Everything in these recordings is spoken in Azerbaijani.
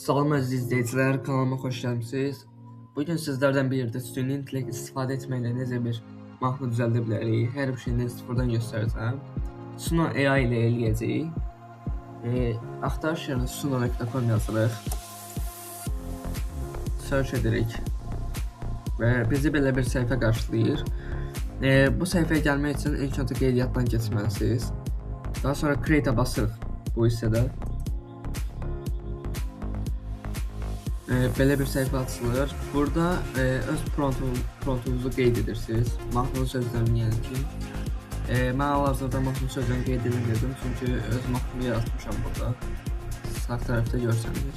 Salam əziz izləyicilər, kanalıma xoş gəlmisiniz. Bugün sizlərdən biri də süni intellekt istifadə etməklə necə bir mahnı düzəldə bilərik, hər bir şeyini sıfırdan göstərəcəm. Suno AI ilə eləyəcəyik. Axtarış yerinə suno.com yazırıq. Search edirik və bizi belə bir səhifə qarşılayır. Bu səhifəyə gəlmək üçün ilk öncə qeydiyyatdan keçməlisiniz. Daha sonra create-a basırıq bu hissədə. Belə bir səhifə açılır. Burada öz promptunuzu qeyd edirsiniz. Mahnının sözlərini yəni ki. Mən hal-hazırda mahnının sözlərini qeyd edilmirdim, çünki öz mahnımı yaratmışam burada. Sağ tərəfdə görsəniz.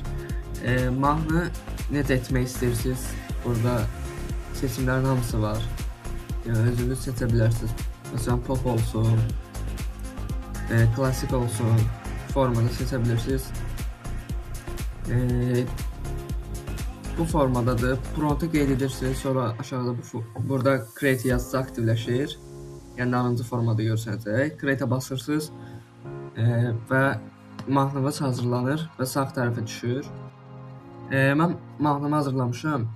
Mahnı necə etmək istəyirsiniz? Burada seçimlərin hamısı var. Yəni özünüz seçə bilərsiniz. Məsələn pop olsun, klassik olsun, formada seçə bilirsiniz. Bu formadadır. Promptu qeyd edirsiniz, sonra aşağıda burada create yazısı aktivləşir. Yəni narıncı formada görsənəcək. Create-a basırsınız və mahnımız hazırlanır və sağ tərəfə düşür. Mən mahnımı hazırlamışam.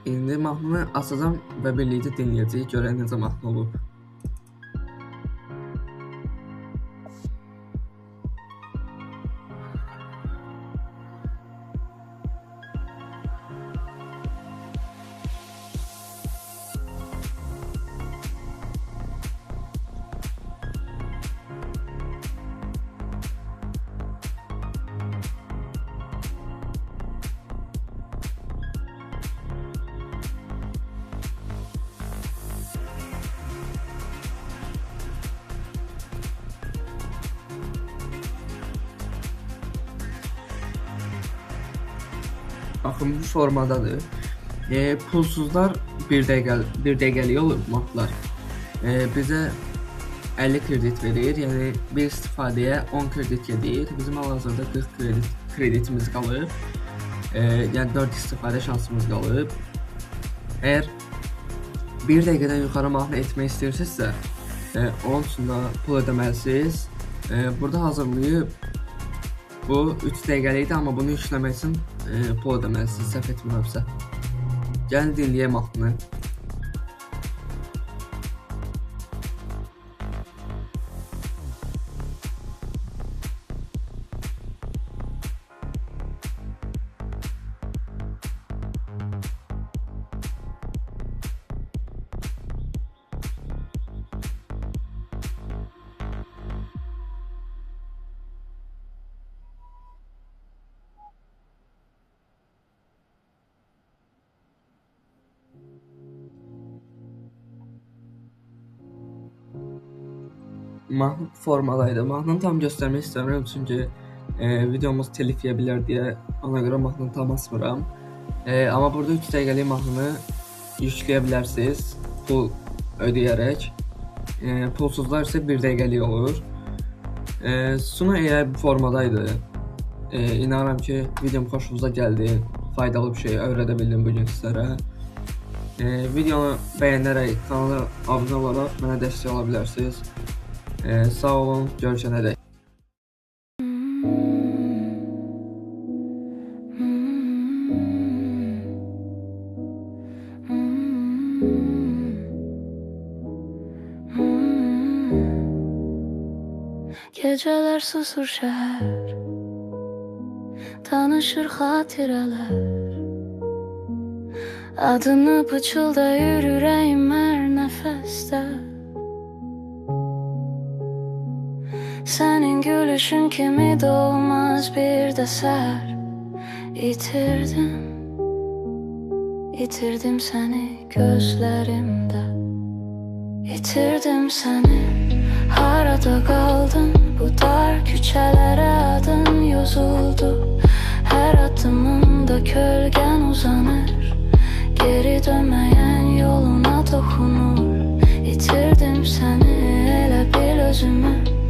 İndi mahnını açacağam və birlikdə dinləyəcəyik, görək necə mahnı olub. Baxın bu formadadır. Pulsuzlar 1 dəqiqəlik olur mahnılar. Bizə 50 kredit verir, yəni bir istifadəyə 10 kredit gedir. Bizim hal-hazırda 40 kreditimiz qalıb. Yəni 4 istifadə şansımız qalıb. Əgər 1 dəqiqədən yuxarı mahnı etmək istəyirsinizsə, onun üçün də pul ödəməlisiniz. Burada hazırlayıb bu 3 dəqiqəlikdir, amma bunu işləmək üçün pul ödəməlisiniz, səhv etmirəmsə. Gəlin dinləyək mahnını. Mahnı formadaydı. Mahnını tam göstərmək istəmirəm, çünki videomuz telif yeyə bilər deyə ona görə mahnını tam açmıram. Amma burada 3 dəqiqəlik mahnını yükləyə bilərsiniz pul ödəyərək. Pulsuzlar isə 1 dəqiqəlik olur. Suno AI bu formadaydı. İnanıram ki videom xoşunuza gəldi, faydalı bir şey öyrədə bildim bugün sizlərə. Videonu bəyənərək, kanala abunə olaraq mənə dəstək ola bilərsiniz. Sağ olun, görüşənədək. Geceler susur şehir, tanışır hatireler. Adını pıçıldayır yüreğim her nefeste. Senin gülüşün kimi doğmaz bir de ser. İtirdim seni gözlerimde. İtirdim seni, harada kaldın? Bu dar küçelere adın yozuldu. Her adımında gölgen uzanır, geri dönmeyen yoluna dokunur. İtirdim seni, elə bil özümü.